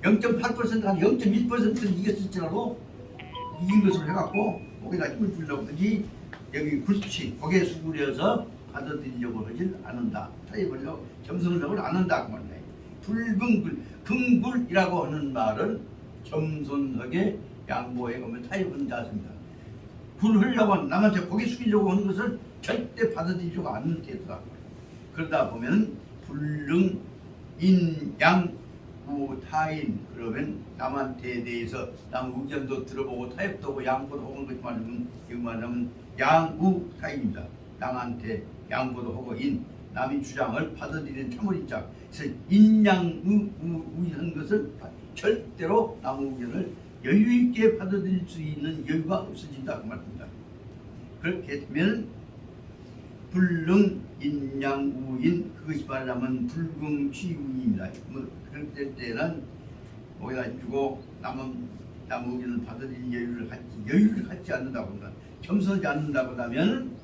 0.8%가 0.1%는 이겼을지라도 이긴 것으로 해갖고 거기다 힘을 주려고 하지 여기 굴치 거기에 수그려서 받아들이려고 하질 않는다. 타협하려고 겸손하려고 안 한다 그 말이에요. 불긍불 긍불이라고 하는 말은 겸손하게 양보해 가면 타협하는 자세입니다. 굴하려고 하는 남한테 고개 숙이려고 하는 것을 절대 받아들이려고 않는 태도다. 그러다 보면 불능 인양 타인 그러면 남한테 대해서 남 의견도 들어보고 타협도 하고 양보도 하고 것이 말하면 이거 말하면 양우 타인입니다. 남한테 양보도 하고 남의 주장을 받아들이는 참을인자. 그래서 인양우한 것을 절대로 남의 의견을 여유 있게 받아들일 수 있는 여유가 없어진다 그 말입니다. 그렇게 되면 불능 인양우인 그것이 말하면 불긍취우입니다. 뭐 그럴 때는 거기다 주고 남의 의견을 받아들일 여유를 갖지 않는다고 합니다. 겸손하지 않는다고 하면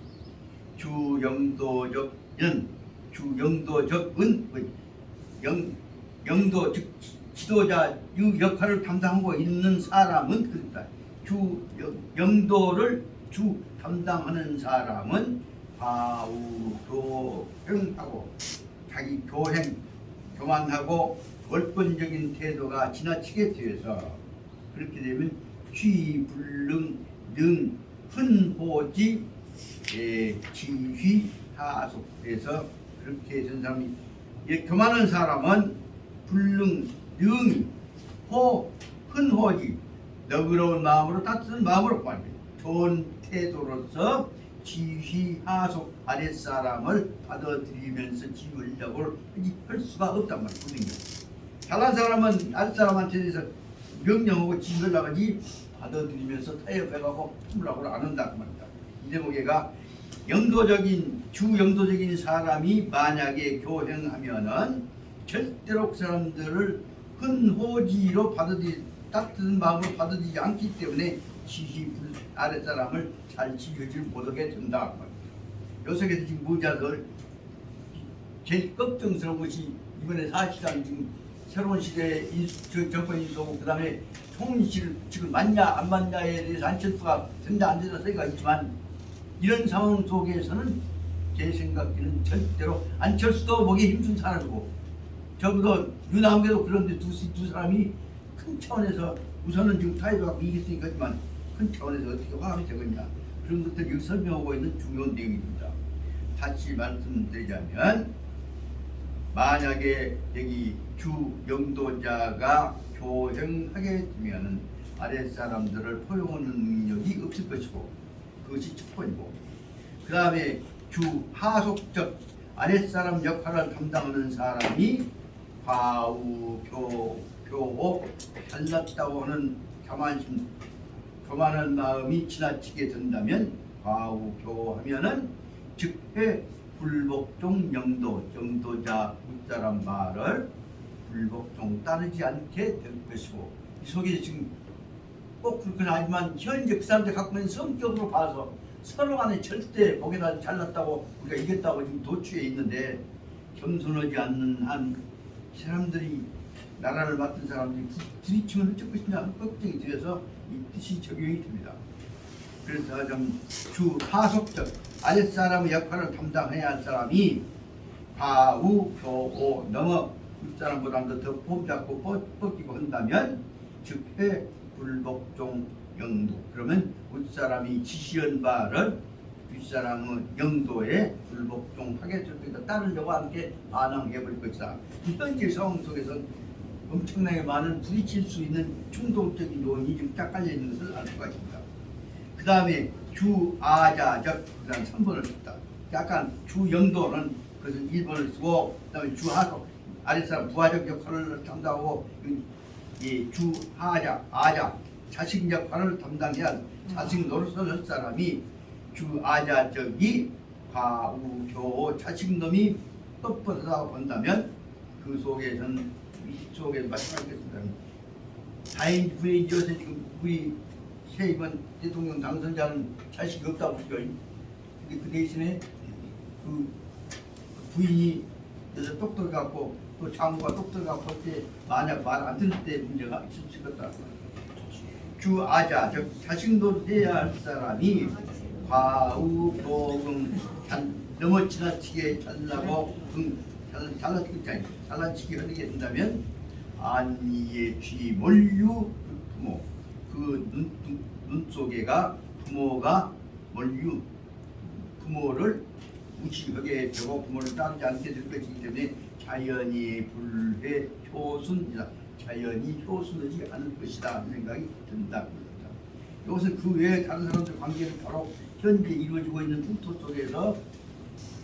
주영도적은 영도 즉 지도자의 역할을 담당하고 있는 사람은 그렇다. 영도를 담당하는 사람은 과우교행하고 자기 교만하고 월권적인 태도가 지나치게 되어서 그렇게 되면 취불능 능 훈호지 지휘 하속해서 그렇게 된 사람이 교만한 사람은 불능 능이 훈호지 너그러운 마음으로 따뜻한 마음으로 말합니다. 좋은 태도로서 지휘 하속 아랫사람을 받아들이면서 지휘하려고 할 수가 없단 말이거든요. 잘난 사람은 아랫사람한테 대해서 명령하고 지휘하려고 하지 받아들이면서 타협해가고 품으라고 안 한다 그 말입니다. 이 대목에가 주영도적인 사람이 만약에 교행하면은 절대로 그 사람들을 훈호지로 따뜻한 마음으로 받아들이지 않기 때문에 지휘 아랫사람을 잘 지휘하지 못하게 된다. 요새에서 지금 모자들 제일 걱정스러운 것이 이번에 사실상 지금 새로운 시대에 정권 인수하고 그 다음에 총리실 지금 맞냐 안 맞냐에 대해서 안철수가 된다 안 된다 소리가 있지만 이런 상황 속에서는 제 생각에는 절대로 안철수도 목에 힘준 사람이고 저보다 윤한계도 그런데 두 사람이 큰 차원에서 우선은 지금 타협하고 이겼으니까지만 큰 차원에서 어떻게 화합이 되겠냐 그런 것들 여기 설명하고 있는 중요한 내용입니다. 다시 말씀드리자면 만약에 여기 주영도자가 교행하게 되면 아랫사람들을 포용하는 능력이 없을 것이고 그것이 첫 번이고 그 다음에 주하속적 아랫사람 역할을 담당하는 사람이 과우교호 잘났다고 하는 교만한 마음이 지나치게 된다면 과우교하면은 즉회 불복종 영도자 윗사람 말을 불복종 따르지 않게 될 것이고 이 속에 지금 꼭 그렇긴 하지만 현재 그 사람들 갖고 있는 성격으로 봐서 서로 간에 절대 거기다 잘났다고 우리가 이겼다고 지금 도취해 있는데 겸손하지 않는 한 사람들이 나라를 맡은 사람들이 부딪히면 어쩔 것이냐 하는 걱정이 되어서 이 뜻이 적용이 됩니다. 그래서 좀 주하속적 아랫사람의 역할을 담당해야 할 사람이 과우교오 넘어 윗사람보다도 더 폼잡고 뻗기고 한다면 즉회 불복종 영도 그러면 윗사람이 지시한 바를 윗사람의 영도에 불복종하게 될 것이다. 따르려고 함께 반항해버릴 것이다. 이 현재 상황 속에서 엄청나게 많은 부딪힐 수 있는 충동적인 요인이 지금 딱 깔려있는 것을 알 수가 있습니다. 그 다음에 주아자적 그 다음 3번을 썼다. 약간 주영도는 그것은 1번을 쓰고 그 다음에 주하속 아랫사람 부하적 역할을 담당하고 이 주하자 아자 자식 역할을 담당해야 자식 노릇을 할 사람이 주아자적이 과우교 자식놈이 뻣뻣하다고 본다면 그 속에서는 이 속에 말씀하겠습니다. 다행히 부인이 요새 지금 우리 새 이번 대통령 당선자는 자식이 없다고 그러죠. 근데 그 대신에 그 부인이 그래서 똑똑해갖고 또 장모가 똑똑하가 볼 때 만약 말 안 들을 때 문제가 있을 수 있겠다. 주아자 즉 자식도 돼야 할 사람이 과우 보금 너무 지나치게 잘나고 잘나치게 하게 된다면 안니의 쥐 몰유 부모 그 눈 속에가 부모가 몰유 부모를 무시하게 되고 부모를 따르지 않게 될 것이기 때문에 자연이 불회 효순이다. 자연이 효순하지 않을 것이다 하는 생각이 든다. 이것은 그 외에 다른 사람들 관계를 바로 현재 이루어지고 있는 풍토 속에서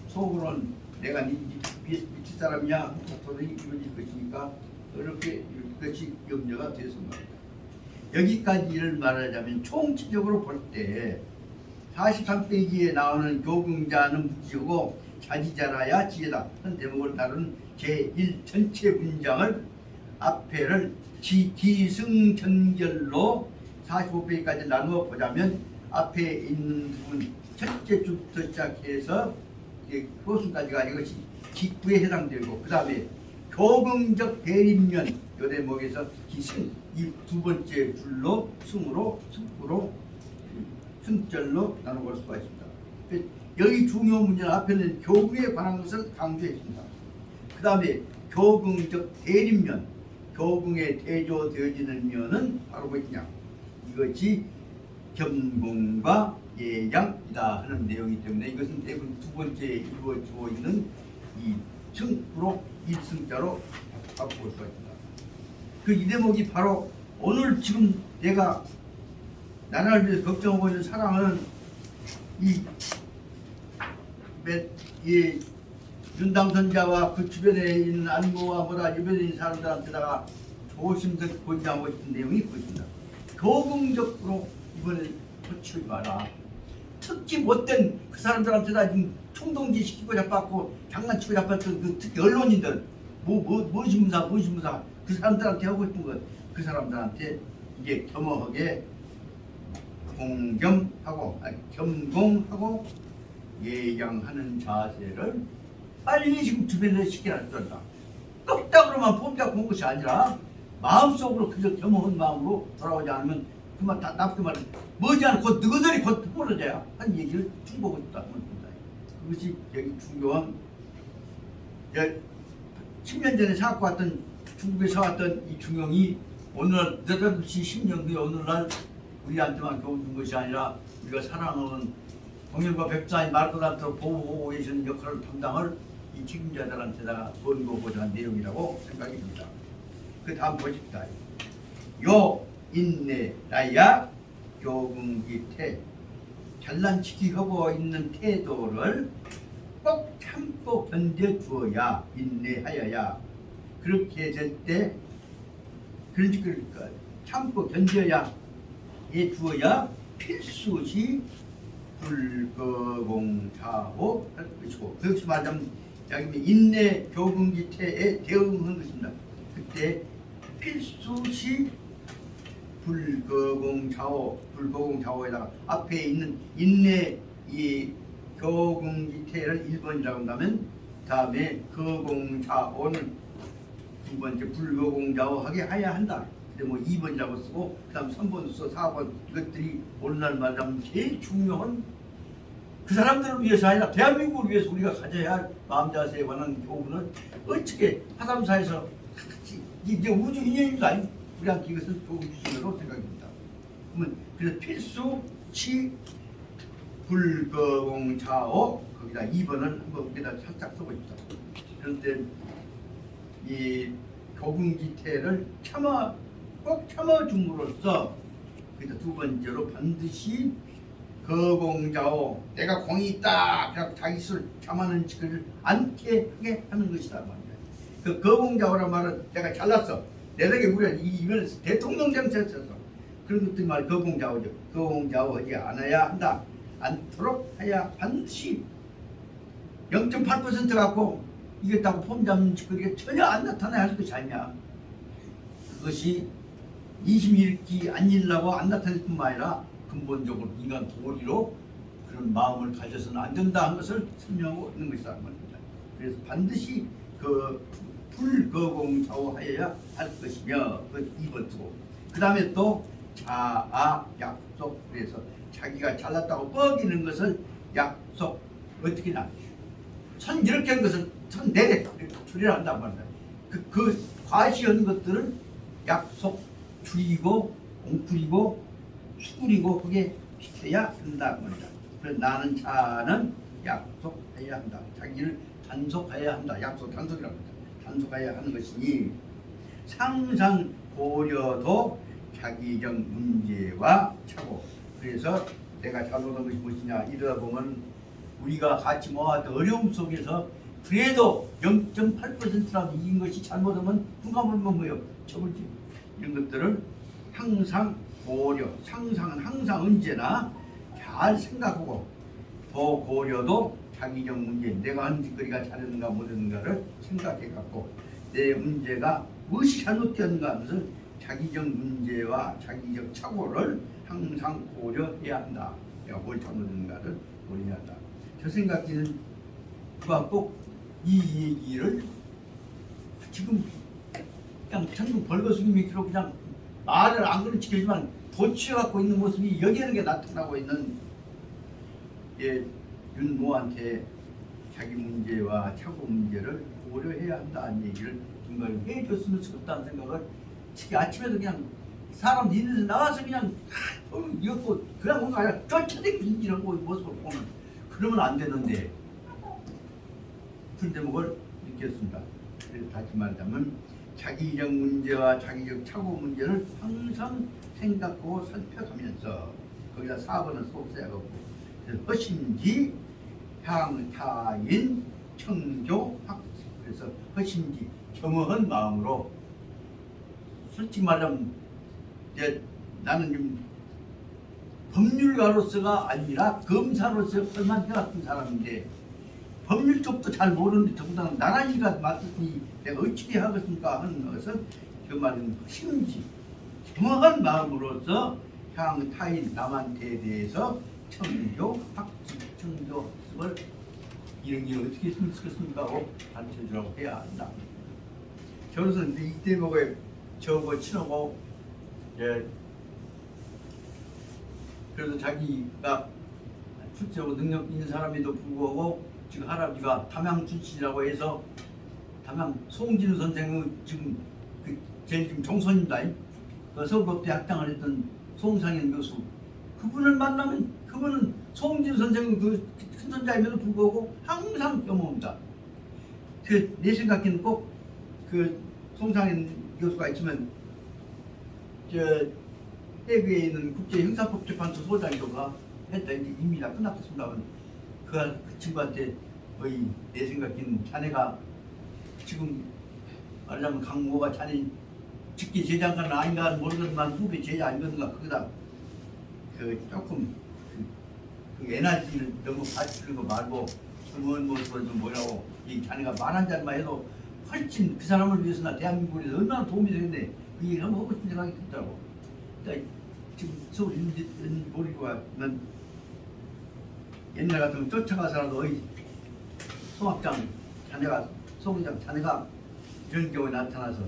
속으로는 내가 미칠 사람이냐 풍토는 이루어질 것이니까 그렇게 이것이 염려가 돼서 말이다. 여기까지를 말하자면 총체적으로 볼 때 43페이지에 나오는 교궁자는 무지하고 자지자라야 지혜다 한 대목을 다룬 제1 전체 문장을 앞에를 기승전결로 45페이지까지 나누어 보자면 앞에 있는 부분 첫째 줄부터 시작해서 효순까지가 이것이 직구에 해당되고 그 다음에 교궁적 대립면 요 대목에서 기승 이 두 번째 줄로 승으로 승절로 나눠볼 수가 있습니다. 여기 중요 문제는 앞에는 교궁에 관한 것을 강조했습니다. 그 다음에 교궁적 대립면 교궁에 대조되어지는 면은 바로 무엇이냐 이것이 겸공과 예양이다 하는 내용이기 때문에 이것은 대부분 두 번째 이루어지고 있는 이 승으로 일승자로 바꿔볼 수가 있습니다. 그 이 대목이 바로 오늘 지금 내가 나라를 위해서 걱정하고 있는 사랑은 이 윤당선자와 그 주변에 있는 안모와 보다 주변에 있는 사람들한테다가 조심스럽게 권장하고 싶은 내용이 있습니다. 교궁적으로 이번에 고치지 마라. 특히 못된 그 사람들한테다 지금 총동지 시키고 잡았고 장난치고 잡았던 그 특히 언론인들 무신무사 그 사람들한테 하고 싶은 것 그 사람들한테 이제 겸허하게 겸공하고 예양하는 자세를 빨리 지금 주변에 시켜야 된다. 껍데기로만 폼잡고 온 것이 아니라 마음속으로 그저 겸허한 마음으로 돌아오지 않으면 그만 다 나쁘게 말해 머지않고 너희들이 곧 벌어져야 한 얘기를 충고하고 싶다는 겁니다. 그것이 여기 중요한 10년 전에 사갖고 왔던 중국에서 왔던 이 중용이 오늘날 느닷없이 10년 뒤에 오늘날 우리한테만 교훈 준 것이 아니라 우리가 사랑하는 동일과 백사의 말도 않도록 보호하고 계시는 역할을 담당할 이 책임자들한테다가 권고하고자 한 내용이라고 생각이 듭니다. 그 다음 보십시다. 요 인내라야 교궁기태 잘난치기 하고 있는 태도를 꼭 참고 견뎌주어야 인내하여야 그렇게 될 때 그러니까 참고 견뎌야 주어야 필수시 불거공사호 할 것이고 그것이 말하자면 여기 인내 교궁기태에 대응한 것입니다. 그때 필수시 불거공사호에다가 앞에 있는 인내 이 교궁기태를 1번이라고 한다면 다음에 거공사호는 두 번째 불거공자호 하게 해야 한다. 근데 뭐 2번이라고 쓰고 그 다음 3번 써 4번 이것들이 오늘날 말하면 제일 중요한 그 사람들을 위해서 아니라 대한민국을 위해서 우리가 가져야 할 마음 자세에 관한 교훈을 어떻게 하담사에서 이제 우주 인연입니다. 우리한테 이것을 좋은 기준으로 생각합니다. 그러면 그래서 필수치 불거공자호 거기다 2번을 한번 여기다 살짝 써보십시다. 그런데 이 교궁기태를 꼭 참아줌으로써 그래서 두 번째로 반드시 거공자호 내가 공이 있다 그래서 자기 스스로 참아는 짓을 않게 하게 하는 것이다 말입니다. 그 거공자호란 말은 내가 잘났어 내게 우리가 이번에 대통령 정책에서 그런 것들이 말 거공자호죠. 거공자호하지 않아야 한다. 않도록 해야 반드시 0.8% 갖고 이겼다고 폼 잡는 짓거리가 전혀 안 나타나야 할 것이 아니냐. 그것이 21기 안 일라고 안 나타날 뿐만 아니라 근본적으로 인간 도리로 그런 마음을 가져서는 안 된다 한 것을 설명하고 있는 것이다. 그래서 반드시 그 불거공자오하여야 할 것이며 그 2번 쓰고 그 다음에 또 자아 약속 그래서 자기가 잘났다고 뻐기는 것을 약속 어떻게 나? 천 이렇게 한 것을 천 내래 줄이라 한단 말이야. 그 과시한 것들을 약속 줄이고 옹풀이고 수구리고 그게 비켜야 한다 말이야. 그래서 나는 자는 약속해야 한다. 자기를 단속해야 한다. 약속 단속이라고 합니다. 단속해야 하는 것이니 상상 고려도 자기적 문제와 차고 그래서 내가 잘못한 것이 무엇이냐 이러다 보면 우리가 같이 모아도 어려움 속에서 그래도 0.8%라도 이긴 것이 잘못하면 누가 물면 뭐예요? 처벌지 이런 것들을 항상 고려 상상은 항상 언제나 잘 생각하고 더 고려도 자기적 문제 내가 한 짓거리가 잘했는가 못했는가를 생각해 갖고 내 문제가 무엇이 잘못되었는가 하면서 자기적 문제와 자기적 착오를 항상 고려해야 한다. 내가 뭘 잘못했는가를 고려해야 한다. 저 생각에는 그가 꼭 이 얘기를 지금 그냥 전부 벌거숭이미키로 그냥 말을 안 그런 지켜지만 도취해갖고 있는 모습이 여기에 나타나고 있는 윤모한테 자기 문제와 착오 문제를 고려해야 한다는 얘기를 정말 해줬으면 좋겠다는 생각을 특히 아침에도 그냥 사람 있는 데서 나가서 그냥 이거 그냥 뭔가 아니라 쫓아다니고 이런 모습을 보면 그러면 안 되는데 그 대목을 느꼈습니다. 그래서 다시 말하자면 자기적 문제와 자기적 착오 문제를 항상 생각하고 살펴가면서 거기다 4번은 속세하고 허심지 향타인 청조 학습 그래서 허심지 겸허한 마음으로 솔직히 말하면 이제 나는 좀 법률가로서가 아니라 검사로서 혈만 해왔던 사람인데 법률 쪽도 잘 모르는데 더군다나 나란히가 맡았으니 내가 어찌게 하겠습니까 하는 것은 그 말은 심지 겸허한 마음으로서 향 타인 남한테 대해서 청조 학습 청조 학습을 이런 게 어떻게 했으면 좋겠습니까 하고 가르쳐주라고 해야 한다. 저로서는 이 대목에 저거 치놓고 그래도 자기가 출세하고 능력 있는 사람에도 불구하고 지금 할아버지가 담양 출신이라고 해서 담양 송진우 선생은 지금 그 제일 지금 종선입니다. 그 서울법대 학장을 했던 송상현 교수 그분을 만나면 그분은 송진우 선생은 그 큰 손자임에도 불구하고 항상 겸허합니다. 내 생각에는 꼭 그 송상현 교수가 있으면 해외에 있는 국제형사법재판소 소장이가 했다. 이제 이미 다 끝났습니다만 그 친구한테 거의 내 생각에는 자네가 지금 말하자면 강모가 자네 직계 제장관 아닌가 모르겠지만 후배 제자 아니겠는가 거기다 그 조금 그 에너지를 너무 받치는 거 말고 좋은 모습을 좀 뭐라고 이 자네가 말 한 잔만 해도 훨씬 그 사람을 위해서나 대한민국에서 얼마나 도움이 되겠네 그 얘기 한번 하고 싶은 생각이 들더라고. 그러니까 지금 서울 모르고 하면 옛날 같으면 쫓아가서라도 어이 송학장 자네가 송학장 자네가 이런 경우에 나타나서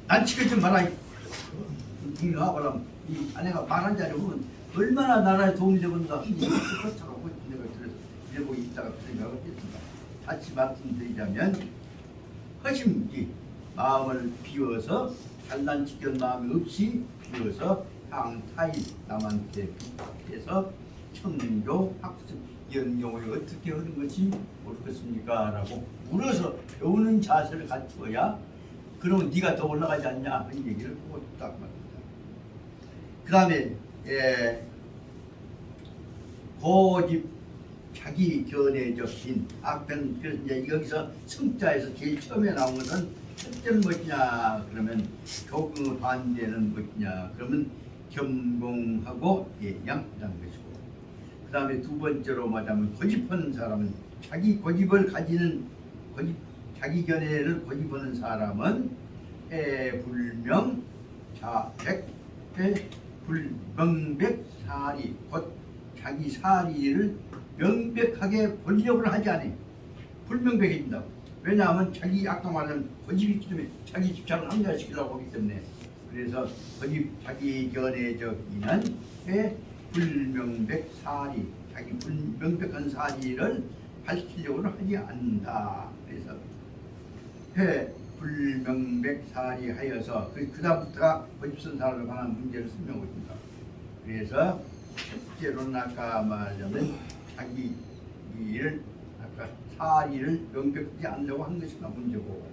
난치게 좀 말아 하고 이 아내가 말한 자리 보면 얼마나 나라에 도움이 되는가 쫓아가고 내가 그래서 이러고 있다가 그 생각을 했습니다. 다시 말씀드리자면 허심지 마음을 비워서 단단치견 마음이 없이 비워서 향타인 남한테 부탁해서 청조 학습 이런 경우에 어떻게 하는 것이 옳겠습니까? 라고 물어서 배우는 자세를 갖추어야 그러면 네가 더 올라가지 않냐 그런 얘기를 하고 싶다고 말합니다. 그 다음에 고집 자기 견해적인 앞편 그래서 이제 여기서 승자에서 제일 처음에 나온 것은 첫째는 무엇이냐 그러면 교경의 반대는 무엇이냐 그러면 겸공하고 예양이라는 것이고 그 다음에 두 번째로 말하면 고집하는 사람은 자기 고집을 가지는 자기 견해를 고집하는 사람은 해불명 자백 불명백사리 곧 자기 사리를 명백하게 보려고 하지 않아요. 불명백해진다고. 왜냐하면 자기 아까 말한 고집이 있기 때문에 자기 집착을 합리화시키려고 하기 때문에 그래서 고집 자기 견해적인은 불명백사리 자기 불명백한 사리를 밝히려고는 하지 않는다. 그래서 불명백사리 하여서 그 다음부터가 고집선 사람에 관한 문제를 설명하고 있습니다. 그래서 첫째로는 아까 말하자면 자기 일을 아까 사리를 명백하지 않으려고 한 것이 문제고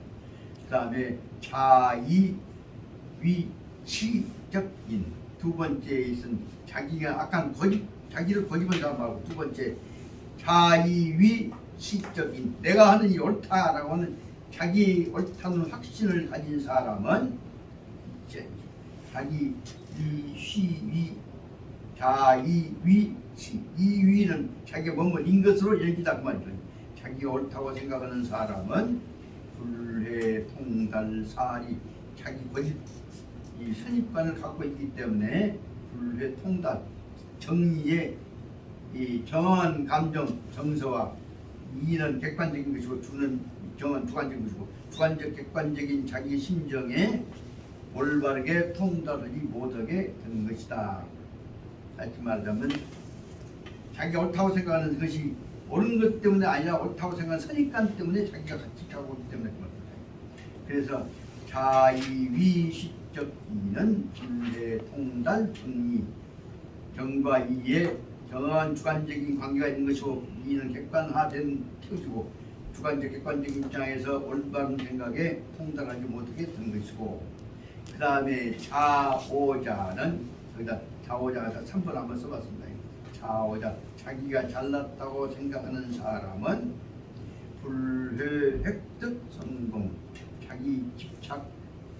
그 다음에 자의위시적인 두 번째에 있은 자기가 아까 자기를 고집한 사람하고 두 번째 자의위시적인 내가 하는 이 옳다라고 하는 자기 옳다는 확신을 가진 사람은 자기 이시위 자의위시 이위는 자기가 뭐뭐인 것으로 여기다 그 말이죠. 자기가 옳다고 생각하는 사람은 불회통달사리 자기 고집 이 선입관을 갖고 있기 때문에 불회통달 정의의 이 정한 감정 정서와 이는 객관적인 것이고 주는 정한 주관적인 것이고 주관적 객관적인 자기 심정에 올바르게 통달하지 못하게 되는 것이다. 다시 말하자면 자기가 옳다고 생각하는 것이 옳은 것 때문에 아니라 옳다고 생각하는 선입관 때문에 자기가 같이 하고 있기 때문에 그래서 자의위시적 이는 불회통달 정의 정과 이에 정한 주관적인 관계가 있는 것이고 이는 객관화된 표시고 주관적 객관적인 입장에서 올바른 생각에 통달하지 못하게 된 것이고 그 다음에 자오자는 여기다 자오자가 3번 한번 써봤습니다. 자오자 자기가 잘났다고 생각하는 사람은 불회 획득 성공 자기 집착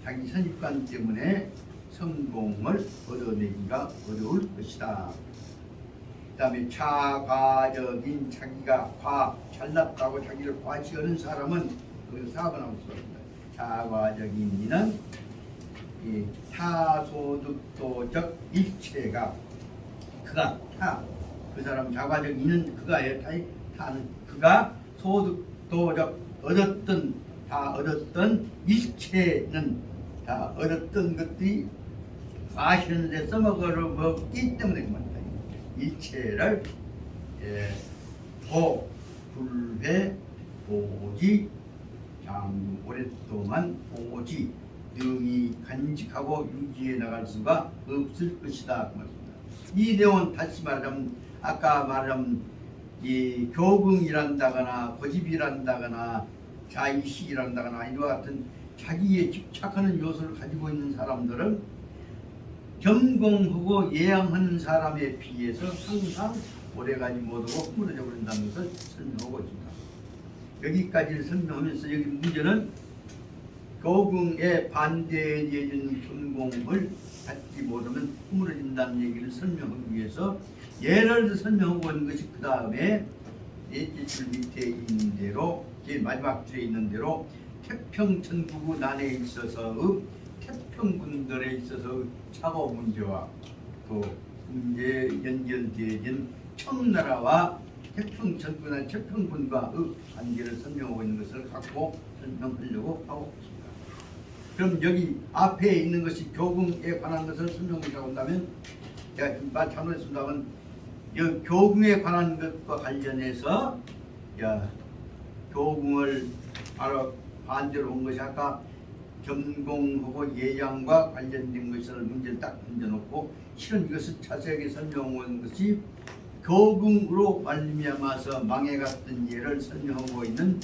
자기 선입관 때문에 성공을 얻어내기가 어려울 것이다. 그 다음에 차과적인 자기가 잘났다고 자기를 과시하는 사람은 여기서 4번 하고 있습니다. 차과적인 이는 이 타소득도적 일체가 그가 그 사람 자과적 이는 그가의 타는 그가 소득도적 얻었던 일체는 다 얻었던 것들이 과시하는데 써먹으러 먹기 때문에 그만이다. 일체를 불회 보지 장 오랫동안 보지 능히 간직하고 유지해 나갈 수가 없을 것이다. 이 내용은 다시 말하자면 아까 말한 이 교긍이란다거나 고집이란다거나 자의식이란다거나 이와 같은 자기에 집착하는 요소를 가지고 있는 사람들은 겸공하고 예양하는 사람에 비해서 항상 오래가지 못하고 흐물어져 버린다는 것을 설명하고 있습니다. 여기까지를 설명하면서 여기 문제는 교긍에 반대되는 겸공을 갖지 못하면 흐물어진다는 얘기를 설명하기 위해서 예를 들어 설명하고 있는 것이 그 다음에 넷째 줄 밑에 있는 대로 제일 마지막 줄에 있는 대로 태평천국의 난에 있어서의 태평군들에 있어서 차고 문제와 또 문제 연결되어진 청나라와 태평천국이나 태평군과의 관계를 설명하고 있는 것을 갖고 설명하려고 하고 있습니다. 그럼 여기 앞에 있는 것이 교긍에 관한 것을 설명하려고 한다면 제가 잘못했습니다만 교긍에 관한 것과 관련해서 교긍을 바로 반대로 온 것이 아까 겸공하고 예양과 관련된 것을 문제를 딱 던져놓고 실은 이것을 자세하게 설명한 것이 교긍으로 말미암아서 망해갔던 예를 설명하고 있는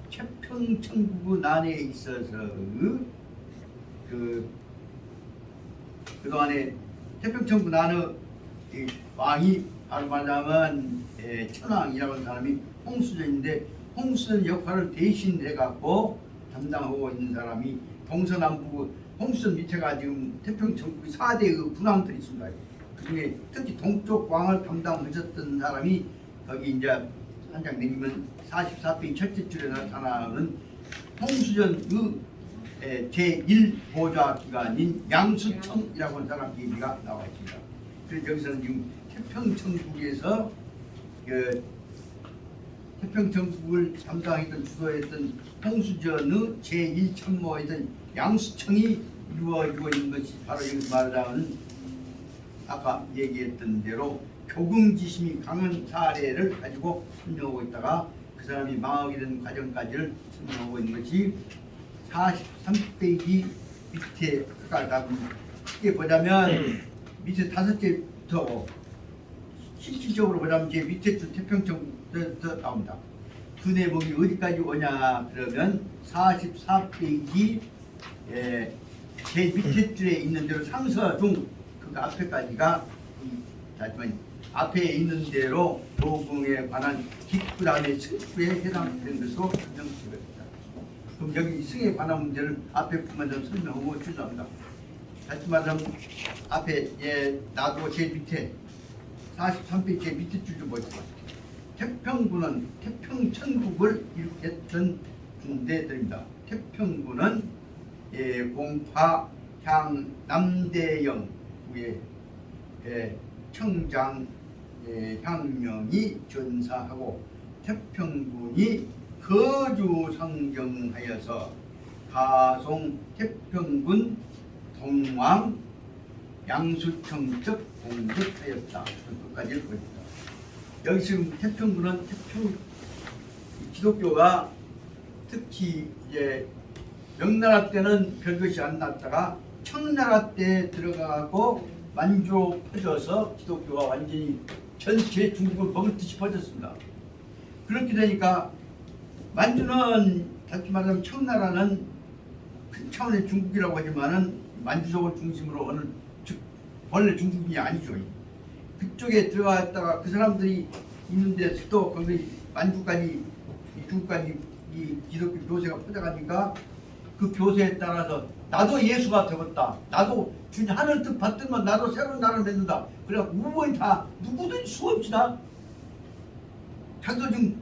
태평천국의 난에 있어서 그동안에 태평천국 난의 왕이 바로 말하자면 천왕이라고 하는 사람이 홍수전인데 홍수전 역할을 대신해 갖고 담당하고 있는 사람이 동서남북 홍수전 밑에가 지금 태평천국의 4대의 군왕들이 있습니다. 그중에 특히 동쪽 왕을 담당하셨던 사람이 거기 이제 한 장 내리면 44페이지 첫째 줄에 나타나는 홍수전의 제1보좌 기관인 양수청이라고 하는 사람 얘기가 나와 있습니다. 그래서 여기서는 지금 태평천국에서 태평천국을 담당했던 주도했던 홍수전의 제1참모이던 양수청이 이루어지고 있는 것이 바로 여기서 말하자면 아까 얘기했던 대로 교금지심이 강한 사례를 가지고 설명하고 있다가 그 사람이 망하게 된 과정까지를 설명하고 있는 것이 43페이지 밑에 크게 보자면 밑에 5제부터 실질적으로 보자면 제 밑에 태평천국부터 나옵니다. 그 내용이 어디까지 오냐 그러면 44페이지 제 밑에 줄에 있는 대로 상서 중 그 앞에까지가 하지만 앞에 있는 대로 도궁에 관한 뒷부담의 승부에 해당되는 것으로 설명되었습니다. 그럼 여기 승에 관한 문제를 앞에 부분 좀 설명하고 주저합니다. 다시 말하면 앞에 나도 제 밑에 43페이지 제 밑에 줄 좀 보시죠. 태평군은 태평천국을 일으켰던 군대들입니다. 태평군은 공파, 향, 남대영 후에 청장 향명이 전사하고 태평군이 거주 상정하여서 가송 태평군 동왕 양수청 즉 공격하였다. 끝까지 보입니다. 여기 지금 태평군은 기독교가 특히 명나라 때는 별것이 안 났다가 청나라 때 들어가고 만주로 퍼져서 기독교가 완전히 전체 중국을 먹을 듯이 퍼졌습니다. 그렇게 되니까 만주는 다시 말하면 청나라는 큰 차원의 중국이라고 하지만은 만주족을 중심으로 하는 원래 중국이 아니죠. 그쪽에 들어갔다가 그 사람들이 있는데 또 거기 만주까지 중국까지 이 기독교 교세가 퍼져가니까 그 교세에 따라서 나도 예수가 되었다. 나도 주님 하늘 뜻 받들면 나도 새로운 나라를 맺는다. 그래갖고 우번이 다 누구든지 수없이 다 자기도 지금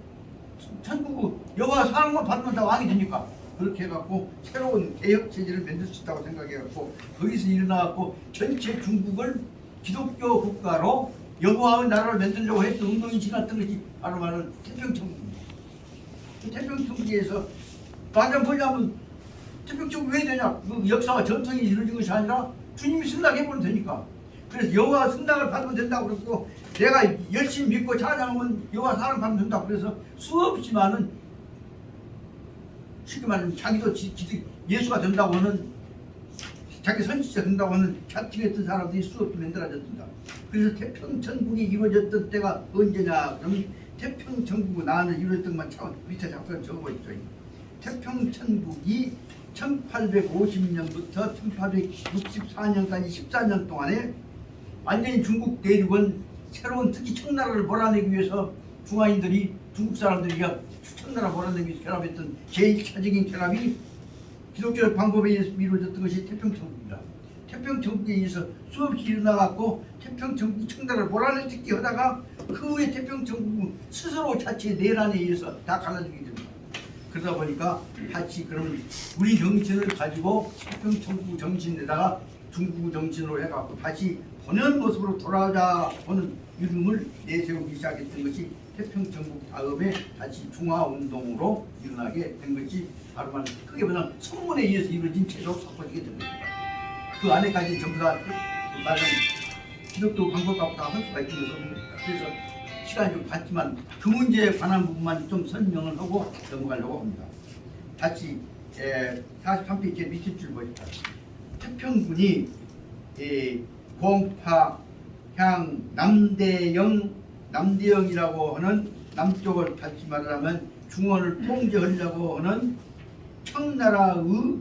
천국 여호와 사랑만 받으면 다 왕이 되니까 그렇게 해갖고 새로운 개혁 체제를 만들 수 있다고 생각해갖고 거기서 일어나갖고 전체 중국을 기독교 국가로 여호와의 나라를 만들려고 했던 운동이 지났던 것이 바로 말하는 태평천국입니다. 태평천국에서 완전 뭐냐면 태평천국 왜 되냐? 그 역사와 전통이 이루어진 것이 아니라 주님이 승낙해보면 되니까. 그래서 여호와 승낙을 받으면 된다고 그랬고 내가 열심히 믿고 찬양하면 여호와 사랑 받으면 된다고 그래서 수없이 많은 쉽게 말하면 자기도 예수가 된다고 하는 자기 선지자 된다고 하는 자칭했던 사람들이 수없이 만들어졌습니다. 그래서 태평천국이 이루어졌던 때가 언제냐 그러면 태평천국이 나는 이루어졌던 것만 차원 밑에 잠깐 적어보십시오. 태평천국이 1850년부터 1864년까지 14년 동안에 완전히 중국 대륙은 새로운 특히 청나라를 몰아내기 위해서 중화인들이 중국 사람들이 청나라 몰아내기 위해서 결합했던 제1차적인 결합이 기독교 방법에 의해서 이루어졌던 것이 태평천국입니다. 태평천국에 의해서 수없이 일어나갖고 태평천국이 청나라를 몰아내기 하다가 그 후에 태평천국은 스스로 자체 내란에 의해서 다 갈라지게 됩니다. 그러다 보니까 같이 그러면 우리 정신을 가지고 태평천국 정신에다가 중국 정신으로 해갖고 다시 본연 모습으로 돌아가자 하는 이름을 내세우기 시작했던 것이 태평천국 다음에 다시 중화운동으로 일어나게 된 것이 바로 말하는 크게 보면 선문에 의해서 이루어진 제도로 바꿔지게 된 겁니다. 그 안에까지 전부 다 말하는 기독교 방법하고 다 할 수가 있는 것입니다. 그래서 시간이 좀 갔지만 그 문제에 관한 부분만 좀 설명을 하고 넘어가려고 합니다. 다시 43페이지 밑에 줄 보시다. 태평군이 공파, 향, 남대영이라고 하는 남쪽을 다시 말하면 중원을 통제하려고 하는 청나라의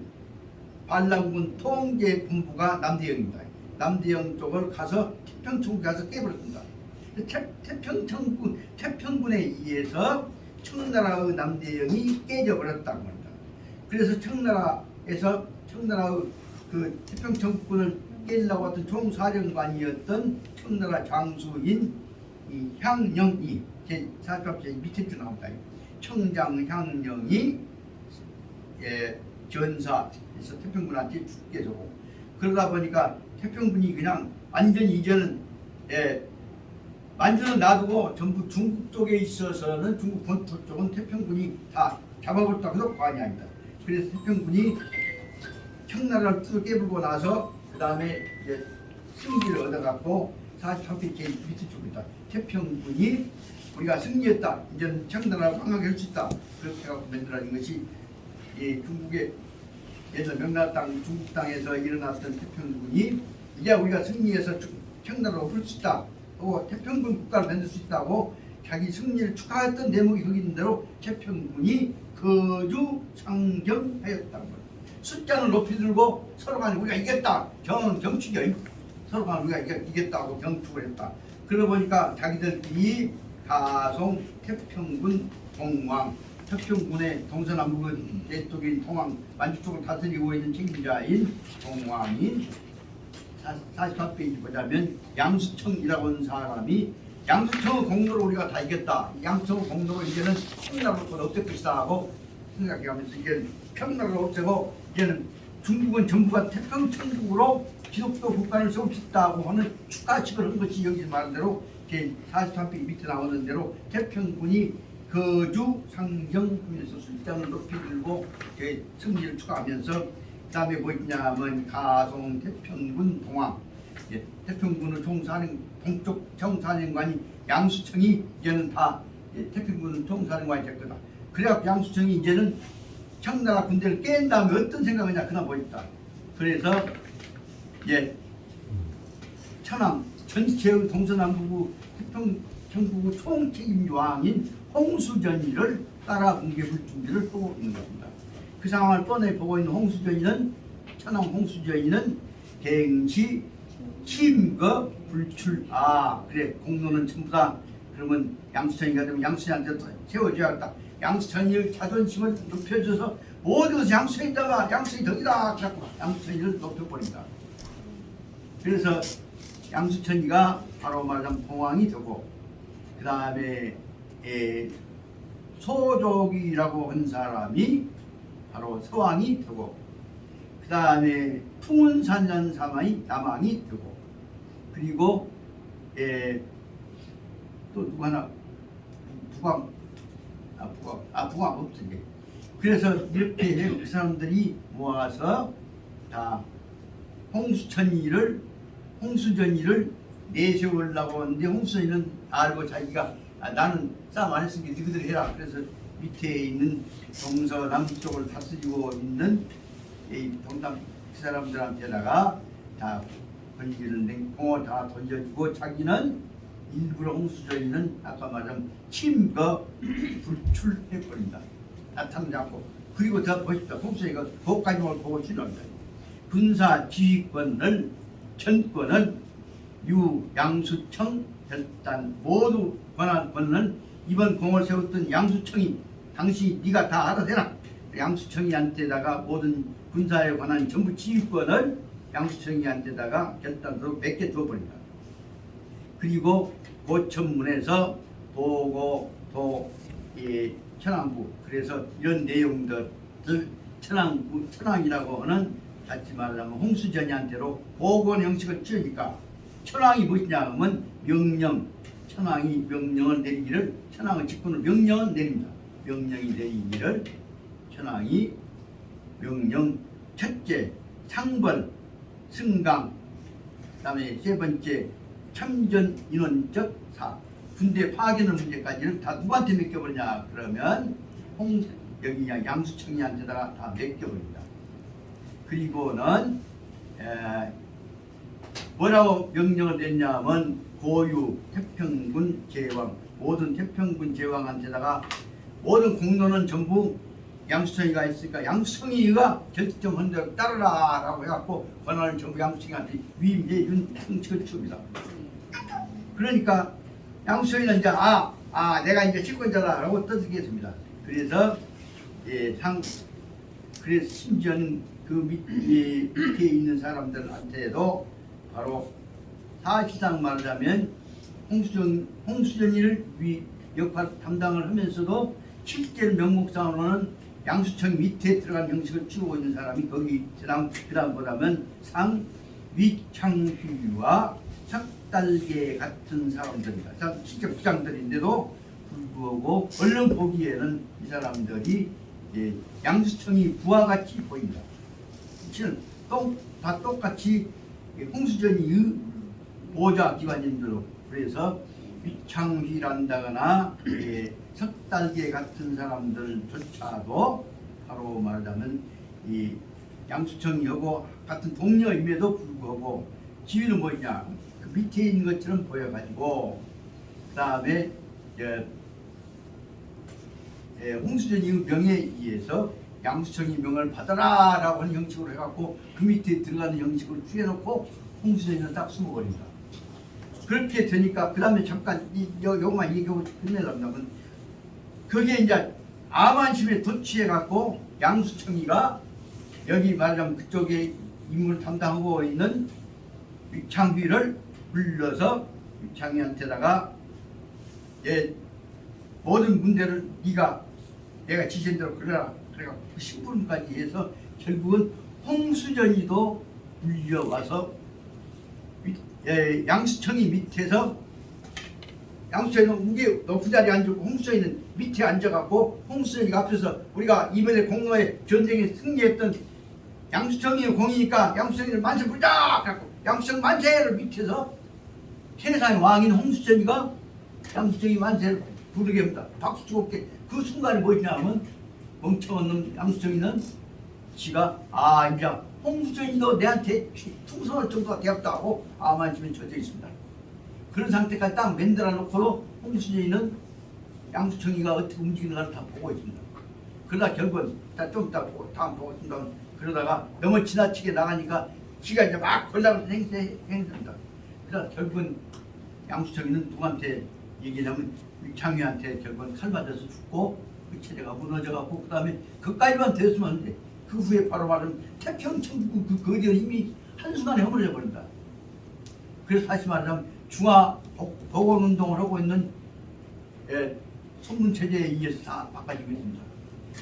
반란군 통제 본부가 남대영입니다. 남대영 쪽을 가서 태평천국 가서 깨버렸습니다. 태평군에 의해서 청나라의 남대영이 깨져버렸다고 합니다. 그래서 청나라의 그 태평천국군을 깨려고 했던 총사령관이었던 청나라 장수인 이 향령이 제 44페이지 밑에 줄 나옵니다. 청장 향령이 전사해서 태평군한테 죽게 되고 그러다 보니까 태평군이 그냥 완전히 이제는 만주는 놔두고 전부 중국 쪽에 있어서는 중국 본토 쪽은 태평군이 다 잡아버렸다 해서 과언이 아니다. 그래서 태평군이 청나라를 뜯어 깨불고 나서 그 다음에 이제 승기를 얻어갖고 48개 밑에 쪽이다. 태평군이 우리가 승리했다. 이제는 청나라를 망하게 할 수 있다. 그렇게 해갖고 만들어진 것이 중국의 예전 명나라 땅 중국 땅에서 일어났던 태평군이 이제 우리가 승리해서 청나라로 풀 수 있다. 또 태평군 국가를 만들 수 있다고 자기 승리를 축하했던 대목이 거기 있는 대로 태평군이 거주 상경하였다는 거예요. 숫자는 높이 들고 서로 간에 우리가 이겼다. 경축이요. 서로 간에 우리가 이겼다고 경축을 했다. 그러다 보니까 자기들끼리 가송 태평군 동왕, 태평군의 동서남북 내쪽인 동왕, 만주 쪽을 다스리고 있는 책임자인 동왕인 44페이지 보자면 양수청이라고 하는 사람이 양수청의 공로로 우리가 다 이겼다. 양수청의 공로로 이제는 청나라를 없앨 것이다 하고 생각해가면서 이제 평나라를 없애고 이제는 중국은 전부가 태평천국으로 기독교 국가를 세울 수 있다고 하는 축하식을 한 것이 여기서 말한 대로 제 43페이지 밑에 나오는 대로 태평군이 거주 상경하면서 숫자를 높이 들고 승리를 축하하면서 그 다음에 뭐 있냐면 가송 태평군 동왕, 태평군의 총사령 동쪽 총사령관이 양수청이 이제는 다 태평군 총사령관이 될 거다. 그래갖고 양수청이 이제는 청나라 군대를 깬 다음에 어떤 생각이냐 그나 보였다. 그래서 천황 전체의 동서남북 태평천국의 총책임요왕인 홍수전이를 따라 공격할 준비를 하고 있는 것입니다. 그 상황을 뻔히 보고 있는 홍수전이는 천황 홍수전이는 갱시 침거 불출 그래 공로는 전부 다 그러면 양수천이가 되면 양수천한테 세워줘야겠다. 양수천이 자존심을 높여줘서 모든 것을 양수천이다가 양수천이 덕이다 자꾸 양수천이를 높여버린다. 그래서 양수천이가 바로 말하자면 동왕이 되고 그 다음에 소족이라고 한 사람이 바로 서왕이 되고 그 다음에 풍운산년사마이 남왕이 되고 그리고 또 누구 하나 부광 없던데 그래서 이렇게 그 사람들이 모아서 다 홍수전이를 내세우려고 하는데 홍수전이는 알고 자기가 나는 싸움 안 했으니까 너희들 해라. 그래서 밑에 있는 동서남쪽을 다스리고 있는 동남 그 사람들한테다가 다 건지를 공을 다 던져주고 자기는 일부러 홍수전이는 아까 말한 침거 불출해버린다. 나타나지 않고 그리고 더 보십시오. 홍수전이가 독가정을 보고 지납니다. 군사 지휘권을 전권은 양수청 별단 모두 권한권은 이번 공을 세웠던 양수청이 당시 네가 다 알아서 해라. 양수청이한테다가 모든 군사에 관한 전부 지휘권을 양수청이한테다가 결단으로 맺게 두어버린다. 그리고 고천문에서 보고 천왕부 그래서 이런 내용들 천왕이라고 하는 같이 말하자면 홍수전이한테로 보건 형식을 취하니까 천왕이 무엇이냐 하면 명령 천왕이 명령을 내리기를 천왕의 직분을 명령을 내립니다. 명령이 내리기를 천왕이 명령 첫째 상벌 승강 그 다음에 세 번째 참전 인원적 사 군대 파견의 문제까지는 다 누구한테 맡겨버리냐 그러면 여기 양수청이한테다가 다 맡겨버립니다. 그리고는 뭐라고 명령을 냈냐면 고유 태평군 제왕 모든 태평군 제왕한테다가 모든 공로는 전부 양수청이가 있으니까 양수청이가 결정 한 대로 따르라 라고 해갖고 권한을 전부 양수청이한테 위임해준 형식을 줍니다. 그러니까 양수청이는 이제 내가 이제 집권자다 라고 떠들겠습니다. 그래서 그래서 심지어는 그 밑에 있는 사람들한테도 바로 사실상 말하자면 홍수전이를 역할 담당을 하면서도 실제 명목상으로는 양수청 밑에 들어간 형식을 취하고 있는 사람이 거기 그 다음 보다면 위창휘와 석달개 같은 사람들이다. 자, 진짜 부장들인데도 불구하고 얼른 보기에는 이 사람들이 양수청이 부하같이 보인다. 실은 다 똑같이 홍수전이 보좌 기관인들로 그래서 위창휘란다거나 석달개 같은 사람들조차도 바로 말하자면 이 양수청이하고 같은 동료임에도 불구하고 지위는 뭐냐 그 밑에 있는 것처럼 보여가지고 그 다음에 홍수전이 명에 의해서 양수청이 명을 받아라 라고 하는 형식으로 해갖고 그 밑에 들어가는 형식으로 추해놓고 홍수전이는 딱 숨어버린다. 그렇게 되니까 그 다음에 잠깐 요것만 얘기하고 끝내려면 그게 이제 암안심에 도취해갖고 양수청이가 여기 말하자면 그쪽에 임무를 담당하고 있는 위창휘를 불러서 위창휘한테다가 모든 문제를 내가 지시한 대로 그래라. 그래갖고 그 심부름까지 해서 결국은 홍수전이도 불려와서 양수청이 밑에서 양수청이는 무게 높은 자리에 앉고 홍수전이는 밑에 앉아갖고 홍수전이가 앞에서 우리가 이번에 공로의 전쟁에 승리했던 양수청이 공이니까 양수청이를 만세 부르자! 그래갖고 양수청 만세를 밑에서 세상의 왕인 홍수전이가 양수청이 만세를 부르게 합니다. 박수 치고 그 순간에 뭐냐면 멍청한 놈 양수청이는 지가 이제 홍수전이도 내한테 충성할 정도가 되었다 하고 암안심에 젖어 있습니다. 그런 상태까지 딱 만들어 놓고도 홍수전이는 양수청이가 어떻게 움직이는가를 다 보고 있습니다. 그러다 결국은 좀 이따 다음 보겠습니다. 그러다가 너무 지나치게 나가니까 지가 이제 막 걸라고 행동합니다. 그러다 결국은 양수청이는 누구한테 얘기하냐면 위창휘한테 결국은 칼 맞아서 죽고 그 체제가 무너져갖고 그 다음에 그까지만 됐으면 하는데 그 후에 바로 말하면 태평천국 그 거대한 힘이 한순간에 허물어져 버린다. 그래서 다시 말하자면 중화 복원운동을 하고 있는 성문체제에 의해서 다 바꿔지고 있습니다.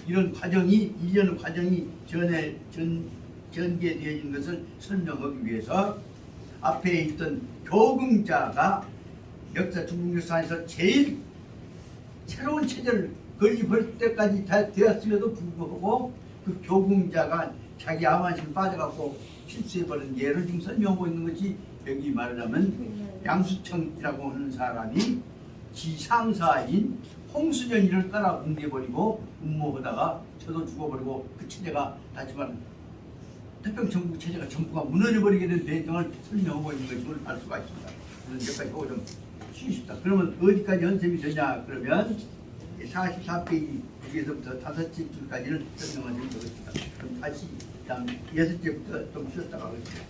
이런 과정이 전개되어진 것을 설명하기 위해서 앞에 있던 교금자가 역사 중국 역사에서 제일 새로운 체제를 건립할 때까지 다 되었음에도 불구하고 그 교금자가 자기 암안심에 빠져갖고 실수해버린 예를 지금 설명하고 있는 것이 여기 말하자면 양수청이라고 하는 사람이 지상사인 홍수전이를 따라 뭉개버리고 음모하다가 저도 죽어버리고 그 체제가 다시 말하면 태평천국 체제가 전부가 무너져버리게 된 배경을 설명하고 있는 것을 알 수가 있습니다. 그래서 여기까지 보고 좀 쉬고 싶다. 그러면 어디까지 연습이 되냐 그러면 44페이지 여기서부터 5째 줄까지를 설명을 드리겠습니다. 그럼 다시 다음 6째부터 좀 쉬었다가 하겠습니다.